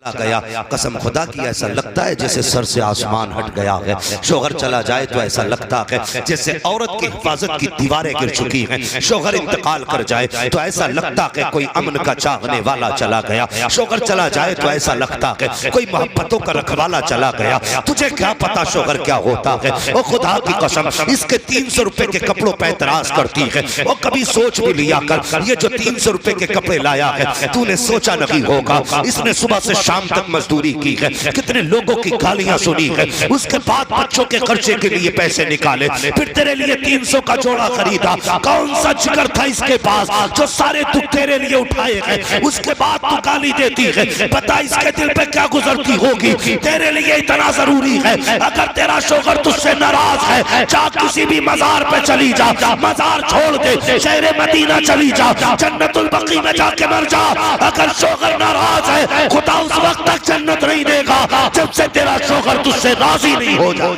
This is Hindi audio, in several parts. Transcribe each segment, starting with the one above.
गया, कसम खुदा की ऐसा लगता है जैसे सर से आसमान हट गया है। शोहर चला जाए तो ऐसा लगता है जैसे औरत की हिफाजत की दीवारें गिर चुकी हैं। शोहर इंतकाल कर जाए तो ऐसा लगता है कोई अमन का चाहने वाला चला गया। शोहर चला जाए तो ऐसा लगता है कोई मोहब्बतों का रखवाला चला गया। तुझे क्या पता शोहर क्या होता है। वो खुदा की कसम, इसके 300 रुपए के कपड़ों पर एतराज करती है। वो कभी सोच भी लिया कर, ये जो 300 रुपए के कपड़े लाया है तूने सोचा नहीं होगा इसने सुबह से शाम तक मजदूरी की है, कितने लोगों की गालियां सुनी है, उसके बाद बच्चों के खर्चे के लिए पैसे निकाले, फिर तेरे लिए 300 का जोड़ा खरीदा। कौन सा जिगर था इसके पास जो सारे दुख तेरे लिए उठाए हैं, उसके बाद तू गाली देती है। पता इसके दिल पे क्या गुजरती होगी। तेरे लिए इतना जरूरी है, अगर तेरा शोहर तुझसे नाराज है, जा किसी भी मजार पे चली जा, मजार छोड़ दे, शहर मदीना चली जा, जन्नतुल बकी में जाके मर जा। अगर शोहर नाराज है, खुदा उस वक्त तक जन्नत नहीं देगा जब से तेरा शोहर तुझसे राजी नहीं हो जाए।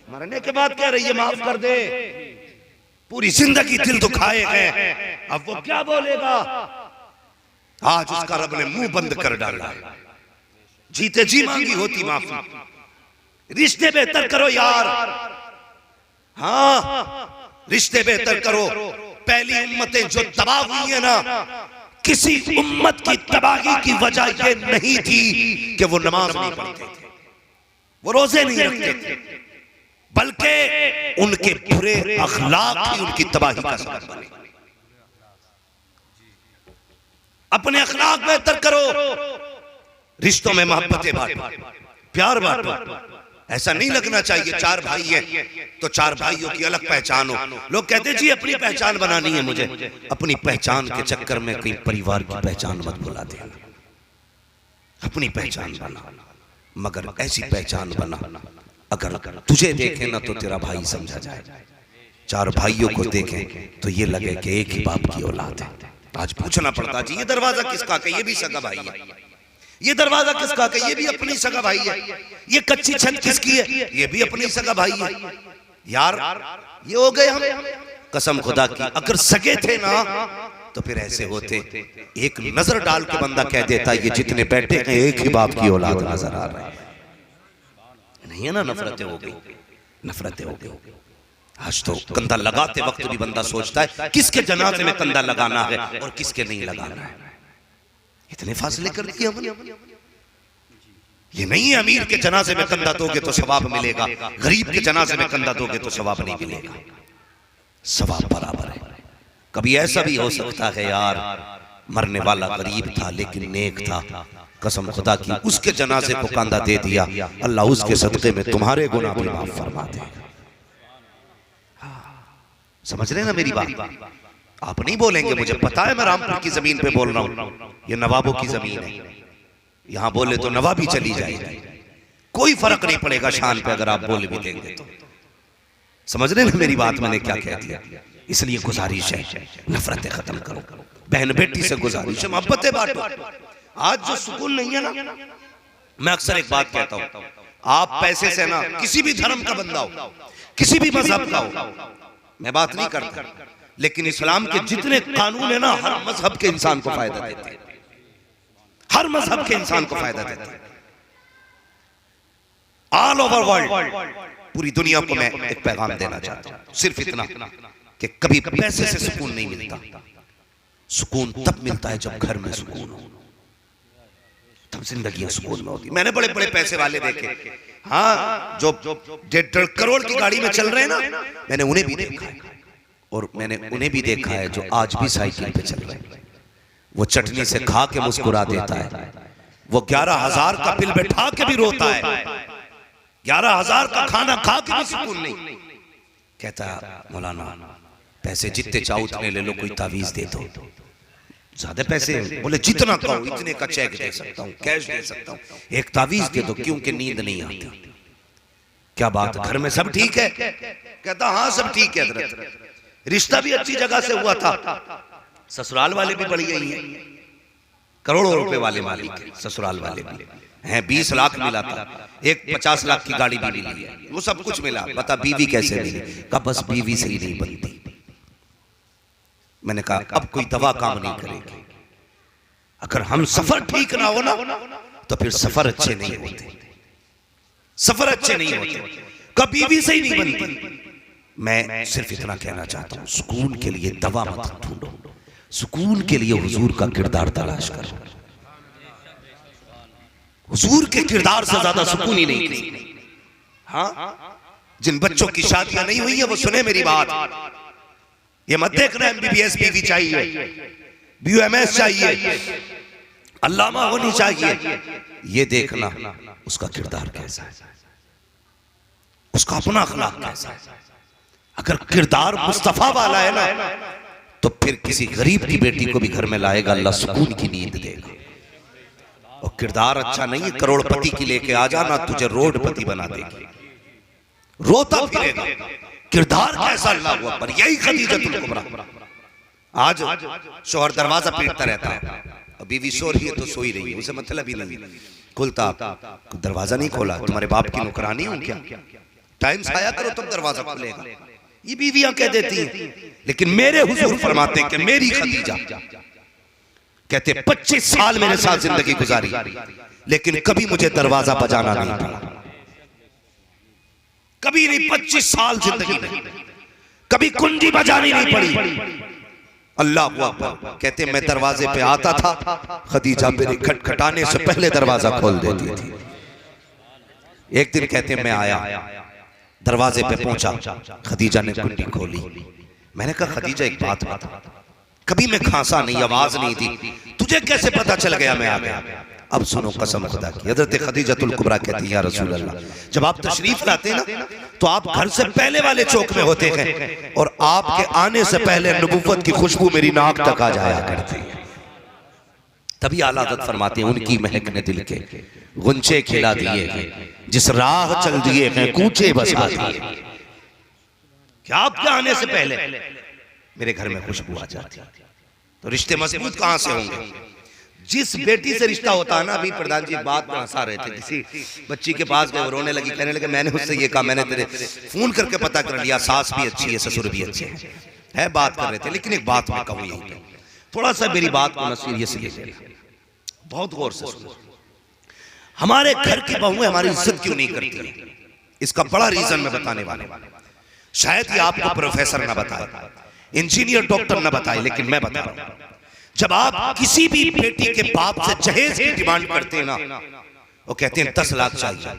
मरने के बाद कह रही है माफ कर दे, पूरी जिंदगी दिल दुखाए हैं, अब वो क्या बोलेगा। आज उसका रब ने मुंह बंद कर डाला है। जीते जी मांगी होती माफी। रिश्ते बेहतर करो यार, हाँ रिश्ते बेहतर करो। पहली उम्मतें जो तबाह हुई है ना, किसी उम्मत की तबाही की वजह यह नहीं थी कि वो नमाज नहीं पढ़ते थे, वो रोजे नहीं रखते थे, बल्कि उनके बुरे अखलाक ही उनकी तबाही का सबब बने। अपने अखलाक बेहतर करो, रिश्तों में मोहब्बतें बांटो, प्यार बांटो। ऐसा नहीं लगना चाहिए 4 भाई हैं तो 4 भाइयों की अलग पहचान हो। लोग कहते जी अपनी पहचान बनानी है मुझे। अपनी पहचान के चक्कर में कहीं परिवार की पहचान मत भुला देना। अपनी पहचान बना, मगर ऐसी पहचान बना अगर तुझे देखे ना तो तेरा भाई समझा जाए, 4 भाइयों को देखें तो ये लगे कि एक ही बाप की औलाद है। आज पूछना पड़ता जी ये दरवाजा किसका है, ये भी सगा भाई है। ये दरवाजा किसका है, ये भी अपनी सगा भाई है। ये कच्ची छत किसकी है, ये भी अपनी सगा भाई है। यार ये हो गए हम। कसम खुदा की अगर सगे थे ना तो फिर ऐसे होते। एक नजर डाल के बंदा कह देता ये जितने बैठे हैं एक ही बाप की औलाद नजर आ रहा है। नहीं है ना, नफरतें हो गई, नफरतें हो गई। आज तो कंधा लगाते वक्त भी बंदा सोचता है किसके जनाजे में कंधा लगाना है और किसके नहीं लगाना है। इतने फासले कर दिए हमने। ये नहीं है अमीर के जनाजे में कंधा दोगे तो सवाब मिलेगा, गरीब के जनाजे में कंधा दोगे तो सवाब नहीं मिलेगा। सवाब बराबर है। कभी ऐसा भी हो सकता है यार मरने वाला गरीब था लेकिन नेक था, कसम खुदा की उसके जनाजे को कंधा दे दिया, अल्लाह उसके सदक़े में तुम्हारे गुनाह भी माफ फरमा देगा। समझ रहे ना मेरी बात। आप नहीं बोलेंगे, मुझे पता है मैं रामपुर की जमीन पे बोल रहा हूं, ये नवाबों की जमीन है, यहां बोले तो नवाबी चली जाएगी, कोई फर्क नहीं पड़ेगा शान पे अगर आप बोल भी देंगे तो। समझ रहे ना मेरी बात, मैंने क्या कह दिया। इसलिए गुजारिश है नफरतें खत्म करो, बहन बेटी से गुजारिश है मोहब्बतें बांटो। आज जो सुकून नहीं है ना, मैं अक्सर एक बात कहता हूं, आप पैसे से ना किसी भी धर्म का बंदा हो, किसी भी मजहब का हो, मैं बात नहीं करता, लेकिन इस्लाम के जितने कानून है ना हर मजहब के इंसान को फायदा देते हैं, हर मजहब के इंसान को फायदा देते हैं। ऑल ओवर वर्ल्ड, पूरी दुनिया को मैं एक पैगाम देना चाहता हूं, सिर्फ इतना कि कभी पैसे से सुकून नहीं मिलता। सुकून तब मिलता है जब घर में सुकून हो, तब जिंदगी सुकून में होती। मैंने बड़े बड़े पैसे वाले देखे, हाँ जो 1.5 करोड़ की गाड़ी में चल रहे हैं ना, मैंने उन्हें भी देखा है, और मैंने उन्हें भी देखा है जो आज भी साइकिल पे चल रहे हैं। वो चटनी से खा के मुस्कुरा देता है, वो 11,000 का बिल बैठा के भी रोता है, 11,000 का खाना खा के भी सुकून नहीं। कहता मौलाना पैसे जितने चाहो उतने ले लो, कोई तावीज दे दो। ज्यादा पैसे, बोले जितना कहो इतने का चेक दे सकता हूँ, कैश दे सकता हूँ, एक तावीज दे दो क्योंकि नींद नहीं आती। क्या बात, घर में सब ठीक है? कहता हाँ सब ठीक है हज़रत, रिश्ता भी अच्छी जगह से हुआ था, ससुराल वाले भी बढ़ गई हैं, करोड़ों रुपए वाले मालिक ससुराल वाले भी हैं। 20 लाख मिला था, एक 50 लाख की गाड़ी भी मिली है, वो सब कुछ मिला। बता बीवी कैसे मिली? का बस बीवी से ही नहीं बनती। मैंने कहा अब कोई दवा काम नहीं करेगी, अगर हम सफर ठीक ना हो ना तो फिर सफर अच्छे नहीं होते, सफर अच्छे नहीं होते, कभी भी सही नहीं बनती। मैं सिर्फ इतना कहना चाहता हूं, सुकून के लिए दवा मत ढूंढो, सुकून के लिए हुजूर का किरदार तलाश करो। हुजूर के किरदार से ज्यादा सुकून ही नहीं किसी। हाँ, जिन बच्चों की शादियां नहीं हुई है वो सुने मेरी बात। ये मत देखना MBBS बीवी चाहिए, BUMS चाहिए, अल्लामा होनी चाहिए। ये देखना उसका किरदार कैसा है, उसका अपना अखलाक कैसा है। अगर किरदार मुस्तफा वाला है ना तो फिर किसी गरीब की बेटी को भी घर में लाएगा, अल्लाह सुकून की नींद देगा। और किरदार अच्छा नहीं है, करोड़पति की लेके आ जाना तुझे रोडपति बना देगी, रोता फिरेगा। किरदार कैसा, अल्लाह हू अकबर। यही खदीजतुल कुबरा। आज शोहर दरवाजा पीटता रहता है, बीवी सो रही है तो सोई रही है, उसे मतलब ही नहीं खुलता, दरवाजा नहीं खोला, तुम्हारे बाप की नौकरानी हूं क्या, टाइम से आया करो तब दरवाजा खुलेगा। ये बीवियां कह देती हैं, लेकिन मेरे हुजूर फरमाते हैं कि मेरी खदीजा कहते 25 साल मेरे साथ जिंदगी गुजारी, लेकिन कभी मुझे दरवाजा बजाना नहीं पड़ा, कभी नहीं। 25 साल जिंदगी में कभी कुंडी बजानी नहीं पड़ी। अल्लाह अकबर। कहते मैं दरवाजे पे आता था, खदीजा मेरे खटखटाने से पहले दरवाजा खोल देती थी। एक दिन कहते मैं आया, दरवाजे पे पहुंचा, खदीजा ने कुंडी खोली। मैंने कहा खदीजा एक बात बता, कभी मैं खांसा नहीं, आवाज नहीं दी, तुझे कैसे पता चल गया मैं आ गया? अब सुनो कसम खुदा की। हजरत खदीजतुल कुबरा कहती है या रसूल अल्लाह, जब आप तशरीफ लाते ना तो आप घर से पहले वाले चौक में होते हैं और आपके आने से पहले नबुव्वत की खुशबू मेरी नाक तक आ जाया करती है। तभी आला हज़रत फरमाते हैं उनकी महक ने दिल के गुंचे खिला दिए हैं, जिस राह चल दिए हैं कूचे बसा दिए। क्या आपके आने से पहले मेरे घर में खुशबू आ जाती। तो रिश्ते मजबूत कहां से होंगे? जिस बेटी से रिश्ता होता है ना, अभी प्रधान जी बात में हंसा रहे थे, किसी बच्ची के पास गए, रोने लगी, कहने लगे मैंने उससे ये कहा, मैंने तेरे फोन करके पता कर लिया, सास भी अच्छी है ससुर भी अच्छे है, बात कर रहे थे, लेकिन एक बात मैं कहूँ यही, थोड़ा सा मेरी बात को नसीहत से लीजिए, बहुत गौर से सुनो। हमारे घर की बहुएं हमारी इज्जत क्यों नहीं करती? इसका बड़ा रीजन मैं बताने वाले, शायद ये आपको प्रोफेसर ना बताए, इंजीनियर डॉक्टर ना बताए, लेकिन मैं बता रहा हूं। जब आप किसी भी बेटी के बाप से जहेज की डिमांड करते हैं ना, वो कहते हैं 10 लाख चाहिए,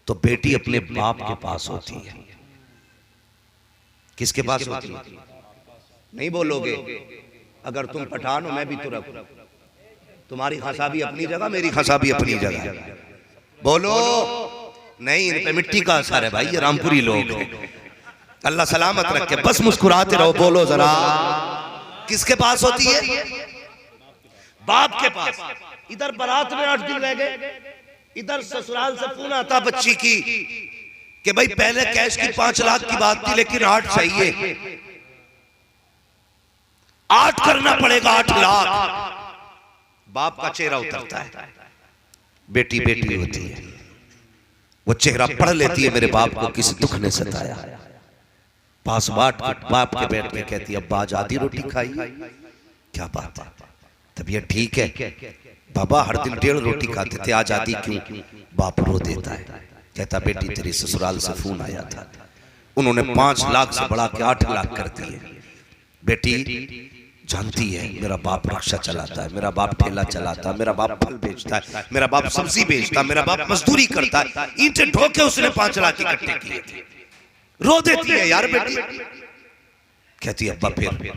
तो बेटी अपने बाप के पास होती है। किसके पास होती है? नहीं बोलोगे? अगर तुम पठान हो मैं भी तुरक, तुम्हारी खसा भी अपनी जगह, मेरी खसा भी अपनी जगह, बोलो नहीं। इन पे मिट्टी का असर है भाई, ये रामपुरी लोग हैं, अल्लाह सलामत रखे, बस मुस्कुराते रहो, बोलो जरा। किसके पास होती है? बाप के पास। इधर बारात में 8 दिन रह गए, इधर ससुराल से फोन आता बच्ची की कि भाई पहले कैश की 5 लाख की बात थी, लेकिन 8 चाहिए, 8 करना पड़ेगा, 8 लाख। बाप का चेहरा उतरता है, बेटी बेटी होती है, वो चेहरा पढ़ लेती है, मेरे बाप को किस दुख ने सताया। पास बाप के बैठ के कहती है अब्बा आज आधी रोटी खाई, क्या बात है, तबीयत ठीक है? बाबा हर दिन 1.5 रोटी खाते थे, आज आधी क्यों? बाप रो देता है, कहता बेटी तेरी ससुराल से फोन आया था, उन्होंने 5 लाख से बढ़ा के 8 लाख कर दिए। बेटी जानती है मेरा बाप रिक्शा चलाता है, मेरा बाप ठेला चलाता है, मेरा बाप फल बेचता है, मेरा बाप सब्जी बेचता है, मेरा बाप मजदूरी करता है, ईंटें ढो के उसने 5 लाख इकट्ठे किए थे। रो देती है यार बेटी, कहती है अब्बा फिर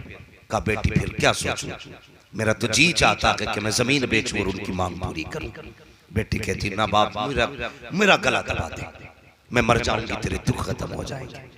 का बेटी फिर क्या सोचूं, मेरा तो जी चाहता है कि मैं जमीन बेचूं और उनकी मांग पूरी करूं। बेटी कहती ना बाप, मेरा गला दबा दे, मैं मर जाऊंगी, तेरे दुख खत्म हो जाएंगे।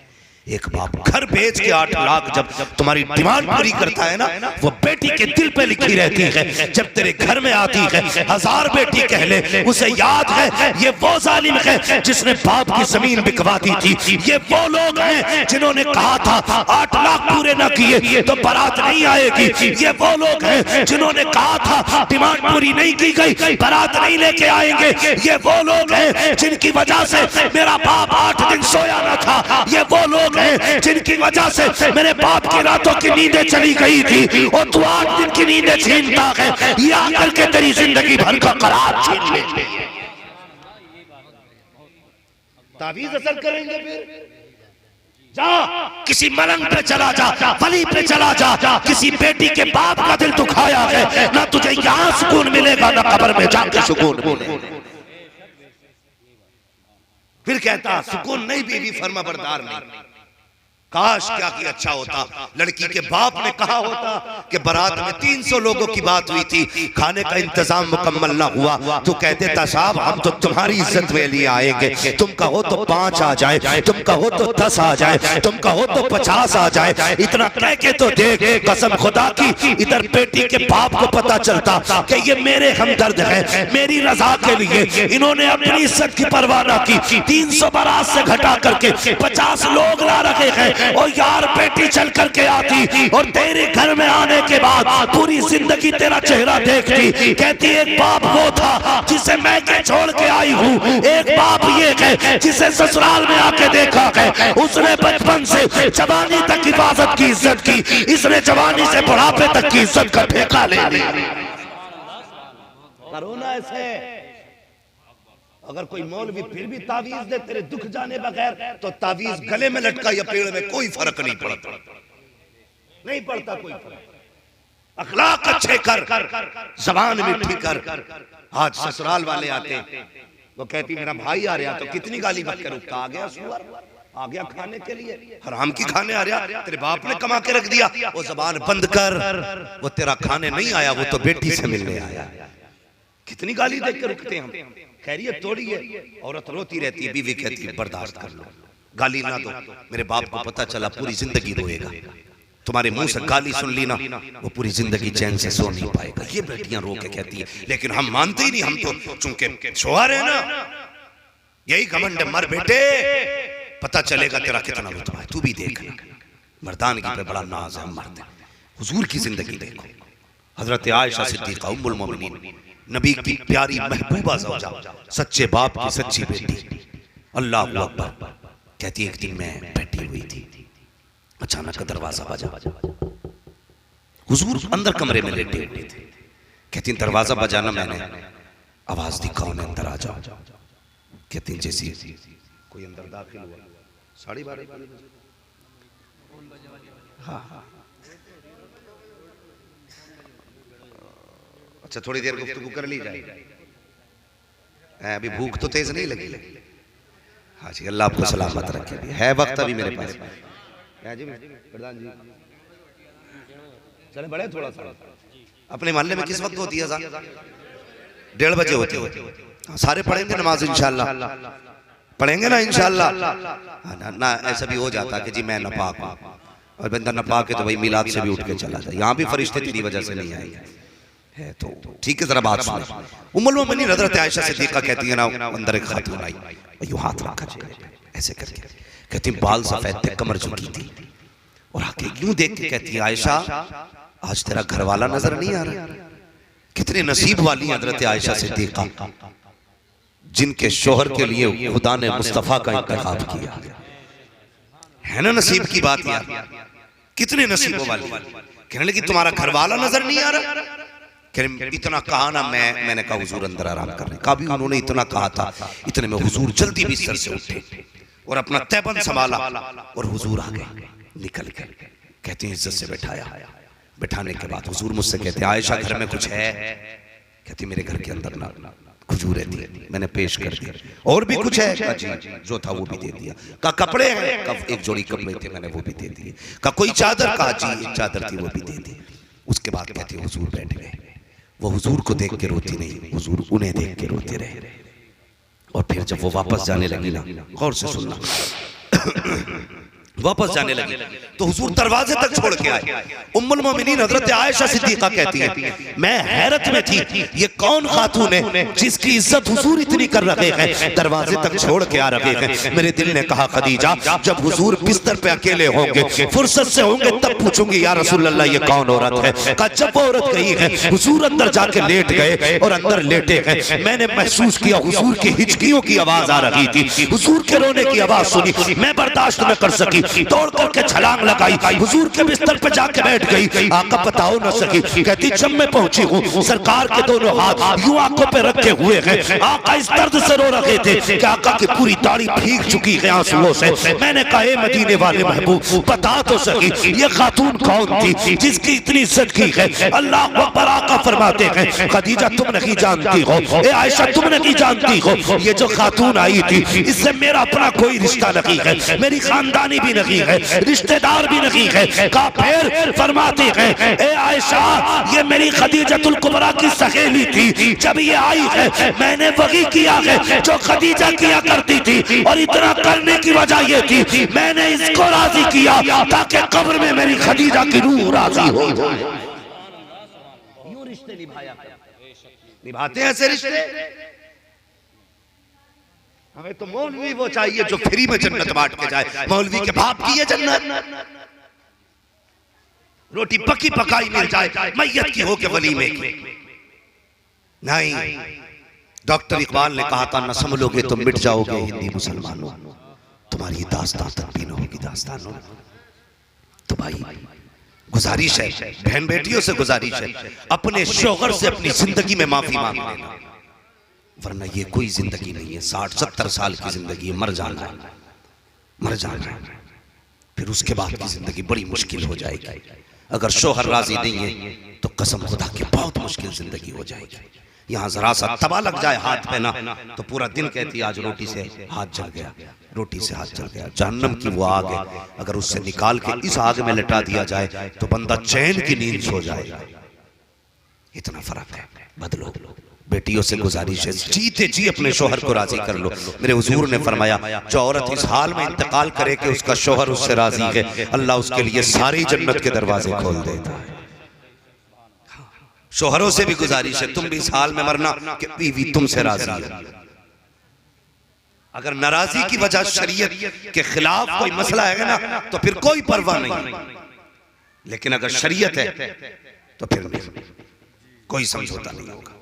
एक बाप घर बेच के 8 लाख जब तुम्हारी डिमांड पूरी करता है ना, वो बेटी के दिल पे लिखी रहती है। जब तेरे घर में आती है 1000 बेटी कह ले, उसे याद है ये वो जालिम है जिसने बाप की जमीन बिकवा दी थी, ये वो लोग हैं जिन्होंने कहा था 8 लाख पूरे ना किए तो बारात नहीं आएगी, ये वो लोग हैं जिन्होंने कहा था डिमांड पूरी नहीं की गई बारात नहीं लेके आएंगे, ये वो लोग हैं जिनकी वजह से मेरा बाप 8 दिन सोया ना था, ये वो लोग लोग हैं जिनकी वजह से मेरे बाप की रातों की नींदें चली गई थी और तू 8 दिन की नींदें छीनता है, ये आकर के तेरी जिंदगी भर का करार छीन लेते हैं। तावीज़ असर करेंगे फिर? जा किसी मलंग पे चला जा, वली पे चला जा, किसी बेटी के बाप का दिल दुखाया है, ना तुझे यहां सुकून मिलेगा ना कब्र में जाके सुकून मिलेगा। फिर कहता सुकून नहीं, बीवी फर्मा बरदार नहीं। काश क्या कि अच्छा होता, लड़की के बाप ने कहा होता कि बारात में 300 लोगों की बात हुई थी, खाने का इंतजाम मुकम्मल ना हुआ, तो कह देता साहब हम तो तुम्हारी इज्जत में लिए आएंगे, तुम कहो तो 5 आ जाए, तुम कहो तो 10 आ जाए, तुम कहो तो 50 आ जाए, इतना कह के तो देख, कसम खुदा की इधर बेटी के बाप को पता चलता कि ये मेरे हमदर्द है, मेरी रजा के लिए इन्होंने अपनी इज्जत की परवाह ना की, 300 बारात से घटा करके 50 लोग ला रखे हैं, और यार बेटी चल करके आती और तेरे घर में आने के बाद पूरी जिंदगी तेरा चेहरा देखती, कहती एक बाप वो था जिसे मैं के छोड़ के आई हूँ, एक बाप ये है जिसे ससुराल में आके देखा है, उसने बचपन से जवानी तक हिफाजत की इज्जत की, इसने जवानी से बुढ़ापे तक की इज्जत का ठेका ले लिया। करो ना ऐसे। अगर कोई मौलवी फिर भी तावीज दे तेरे दुख जाने बगैर, तो तावीज गले में लटका या पेड़ में कोई फर्क नहीं पड़ता, नहीं पड़ता कोई फर्क। अखलाक अच्छे कर, जबान मीठी कर। आज ससुराल वाले आते वो कहती मेरा भाई आ रहा, तो कितनी गाली मत करो, आ गया सुअर, आ गया खाने के लिए, हराम की खाने आ रहा, तेरे बाप ने कमा के रख दिया, वो जबान बंद कर, वो तेरा खाने नहीं आया, वो तो बेटी से मिलने आया। कितनी गाली देख के रुकते हैं हम। खैरियत थोड़ी है, औरत रोती रहती है, बीवी कहती है बर्दाश्त कर लो, गाली ना दो, मेरे बाप को पता चला पूरी जिंदगी रोएगा, तुम्हारे मुंह से गाली सुन ली ना वो पूरी जिंदगी चैन से सो नहीं पाएगा। ये बेटियां रो के कहती है, लेकिन हम मानते ही नहीं, हम तो चूंकि शोहर है ना, यही घमंड है, मर बेटे पता चलेगा तेरा कितना रुतबा है, तू भी देख, मर्दानगी पे बड़ा नाज है, हम मर्द हैं। हुजूर की जिंदगी देखो, हजरत आयशा सिद्दीका उम्मुल मोमिनीन, नबी की प्यारी महबूबा ज़ौजा, सच्चे बाप की सच्ची बेटी, अल्लाह अकबर। कहती एक दिन मैं बैठी हुई थी, अचानक दरवाजा बजा, हुजूर अंदर कमरे में लेटे हुए थे, कहती दरवाजा बजाना, मैंने आवाज दी कौन है, अंदर आ जाओ। कहती जैसी कोई अंदर दाखिल हुआ, 12:30 हाँ, अच्छा थोड़ी देर गुफ्तगू कर ली जाए, अभी भूख तो तेज नहीं लगी। हाँ जी, अल्लाह आपको सलामत रखे, है वक्त अभी मेरे पास। जी प्रधान जी चले बड़े थोड़ा सा, अपने मोहल्ले में किस वक्त होती है? 1:30 बजे होती है। सारे पढ़ेंगे नमाज इंशाल्लाह, पढ़ेंगे ना इंशाल्लाह। ना ऐसा भी हो जाता कि जी मैं नापाक हूँ, और बंदा नापाक है तो भाई मिलाद से भी उठ के चला जाए, यहाँ भी फरिश्ते तेरी वजह से नहीं आएंगे, है तो ठीक है। जरा बात सुनो, उम्मुल मोमिनीन हज़रत आयशा सिद्दीक़ा कहती है ना, अंदर एक खातून आई, यूं हाथ रखा ऐसे करके, कहती बाल सफेद थे, कमर झुकी थी, और आके यूं देख के कहती है आयशा आज तेरा घर वाला नजर नहीं आ रहा। कितने नसीब वाली हज़रत आयशा सिद्दीक़ा, जिनके शोहर के लिए खुदा ने मुस्तफ़ा का इंतखाब किया, है ना नसीब की बात यार, कितने नसीबों वाली। कहने लगी तुम्हारा घर वाला नजर नहीं आ रहा। इतना कहा ना, मैंने कहा हुजूर अंदर आराम कर रहे, कभी उन्होंने इतना कहा था, इतने में हुजूर जल्दी बिस्तर से उठे और अपना तैबंद संभाला और हुजूर आ गए निकल गए। कहती इज्जत से बैठाया, बैठाने के बाद हुजूर मुझसे कहते आयशा घर में कुछ है? कहती मेरे घर के अंदर ना खजूर रहती है, मैंने पेश कर दिया। और भी कुछ है? कहा जी जो था वो भी दे दिया। कहा कपड़े हैं? कहा एक जोड़ी कपड़े थे, मैंने वो भी दे दिए। कहा कोई चादर? कहा जी एक चादर थी, वो भी दे दी। उसके बाद कहती हुजूर बैठ गए, वो हुजूर को देख के रोती नहीं, हुजूर उन्हें देख के रोते रहे। और फिर जब वो वापस जाने लगी ना, गौर से सुनना, वापस जाने लगी तो हुजूर दरवाजे तक छोड़ के आए। उम्मुल मोमिनीन हजरत आयशा सिद्दीक़ा कहती है मैं हैरत में थी, ये कौन खातून है जिसकी इज्जत हुजूर इतनी कर रहे हैं, दरवाजे तक छोड़ के आ रहे हैं। मेरे दिल ने कहा खदीजा जब हुजूर बिस्तर पे अकेले होंगे, फुर्सत से होंगे, तब पूछूंगी या रसूल अल्लाह ये कौन औरत है। कहा जब वो औरत गई है, हुजूर अंदर जाके लेट गए और अंदर लेटे हैं, मैंने महसूस किया हुजूर की हिचकियों की आवाज आ रही थी, हुजूर के रोने की आवाज सुनी, मैं बर्दाश्त न कर सकी, सकी, दौड़ करके छलांग लगाई, हुजूर के बिस्तर पे जाके बैठ गई। आका बता हो न सकी, कहती जब मैं पहुंची हूँ सरकार के दोनों हाथ यूं आंखों पे रखे हुए हैं। आका इस दर्द से रो रहे थे कि आका की पूरी दाढ़ी भीग चुकी है आंसुओं से। मैंने कहा ए मदीने वाले महबूब बता तो सकी ये खातून कौन थी जिसकी इतनी इज्जत की है। अल्लाह अकबर। आका फरमाते हैं खदीजा तुम नहीं जानती हो, ए आयशा तुम नहीं जानती हो, ये जो खातून आई थी इससे मेरा अपना कोई रिश्ता नहीं है, मेरी खानदानी भी नहीं है, रिश्तेदार भी नहीं है। का फिर फरमाते हैं ए आयशा ये मेरी खदीजतुल कुबरा की सहेली थी, जब ये आई है मैंने वही किया है जो खदीजा किया करती थी, और इतना करने की वजह ये थी मैंने इसको राजी किया ताकि कब्र में मेरी खदीजा की रूह राजी हो। यूं रिश्ते निभाते हैं ऐसे रिश्ते। हमें तो मौलवी वो चाहिए जो फ्री में जन्नत बांट के जाए। मौलवी के बाप की ये जन्नत, रोटी पकी पकाई मिल जाए मैयत की हो के वलीमे की नहीं। डॉक्टर इकबाल ने कहा था न संभलोगे तो मिट जाओगे हिंदी मुसलमानों, तुम्हारी दास्तां तक भी न होगी दास्तानों। तो भाई गुजारिश है, बहन बेटियों से गुजारिश है, अपने शौहर से अपनी जिंदगी में माफी मांग लेना, वरना ये कोई जिंदगी नहीं है। 60-70 साल की जिंदगी है, मर जाना है, मर जाना है, फिर उसके बाद की जिंदगी बड़ी मुश्किल हो जाएगी। अगर शौहर राजी नहीं है तो कसम खुदा की बहुत मुश्किल जिंदगी हो जाएगी। यहाँ जरा सा तवा लग जाए हाथ पे ना तो पूरा दिन कहती आज रोटी से हाथ जल गया, रोटी से हाथ जल गया। जहन्नम की वो आग है, अगर उससे निकाल के इस आग में लटा दिया जाए तो बंदा चैन की नींद सो जाएगा। इतना फर्क है। बदलो। बेटियों से गुजारिश है जीते जी अपने शोहर को राजी कर लो। मेरे हुजूर ने फरमाया जो औरत इस हाल में इंतकाल करे कि उसका शोहर उससे राजी है, अल्लाह उसके लिए सारी जन्नत के दरवाजे खोल देता है। शोहरों से भी गुजारिश है तुम भी इस हाल में मरना कि बीवी तुमसे राजी है। अगर नाराजी की वजह शरीयत के खिलाफ कोई मसला है ना तो फिर कोई परवाह नहीं, लेकिन अगर शरीयत है तो फिर कोई समझौता नहीं होगा।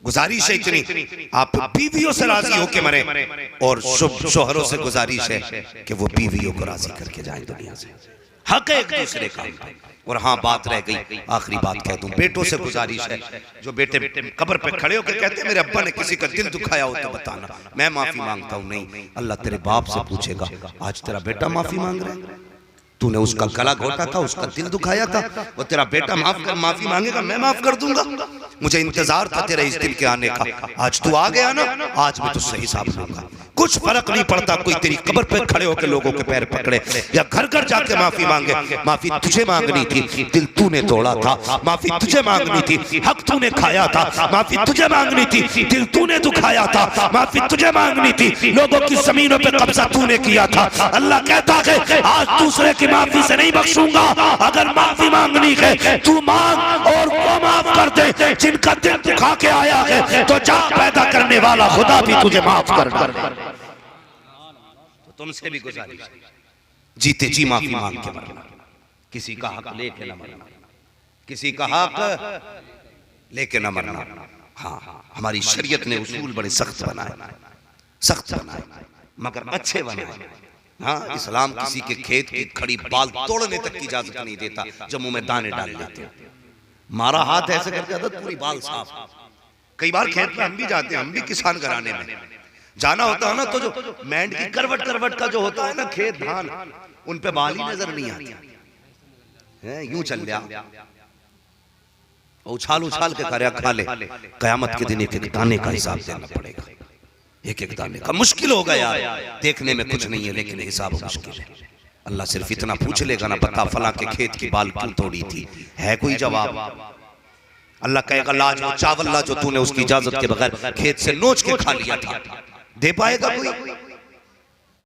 गुजारिश है इतनी आप बीवियों से राजी होके मरे, और शोहरों से गुजारिश है कि वो बीवियों को राजी करके जाए दुनिया से। हक है एक दूसरे का। और हाँ बात रह गई, आखिरी बात कह दूं, बेटों से गुजारिश है जो बेटे कब्र पे खड़े होकर कहते हैं मेरे अब्बा ने किसी का दिल दुखाया हो तो बताना, मैं माफी मांगता हूं। नहीं, अल्लाह तेरे बाप से पूछेगा आज तेरा बेटा माफी मांग रहा है, तूने उसका गला घोटा था, उसका दिल दुखाया था, वो तेरा बेटा माफी मांगेगा, मैं माफ कर दूंगा। मुझे इंतजार था तेरे इस दिन के आने का, आज तू आ गया ना, आज मैं तुझसे हिसाब लूंगा। कुछ फर्क नहीं पड़ता कोई तेरी कब्र पे खड़े होकर लोगों के पैर पकड़े या घर घर जाके माफी मांगे। माफी तुझे मांगनी थी, दिल तूने तोड़ा था। माफी तुझे मांगनी थी, हक तूने खाया था। माफी तुझे मांगनी थी, दिल तूने दुखाया था। माफी तुझे मांगनी थी, लोगों की जमीनों पे कब्जा तूने किया था। अल्लाह कहता है आज दूसरे की माफी से नहीं बख्शूंगा, अगर माफी मांगनी है तू मांग और वो माफ कर दे जिनका दिल दुखा के आया है, तो जा पैदा करने वाला खुदा भी तुझे माफ कर दे। तो तुमसे भी गुजारिश जीते जी माफी मांग के मरना, किसी का हक लेके न मरना, किसी का हक लेके न मरना। हाँ, हमारी शरीयत ने उसूल बड़े सख्त बनाए, सख्त बनाए मगर अच्छे बनाए। हाँ, इस्लाम किसी के खेत की खड़ी बाल तोड़ने तक की इजाजत नहीं देता जो मुंह में दाने डाल लेते। मारा हाथ ऐसे करके आदत पूरी बाल साफ। कई बार खेत में हम भी जाते हैं, हम भी किसान घराने में जाना होता है ना, तो जो मैंड की करवट करवट का जो होता है ना खेत धान, उन पे बाल ही नजर नहीं आती, यूं चल गया उछाल उछाल के कार्य खा ले। कयामत के दिन एक एक दाने का हिसाब देना पड़ेगा, एक एक दाने का। मुश्किल होगा यार, देखने में कुछ नहीं है लेकिन हिसाब मुश्किल है। अल्लाह सिर्फ इतना पूछ लेगा ना बता फला के खेत की बाल क्यों तोड़ी थी, है कोई जवाब? अल्लाह कहेगा लाज वो चावल ला जो तूने उसकी इजाजत के बगैर खेत से नोच के खा लिया था, दे पाएगा कोई?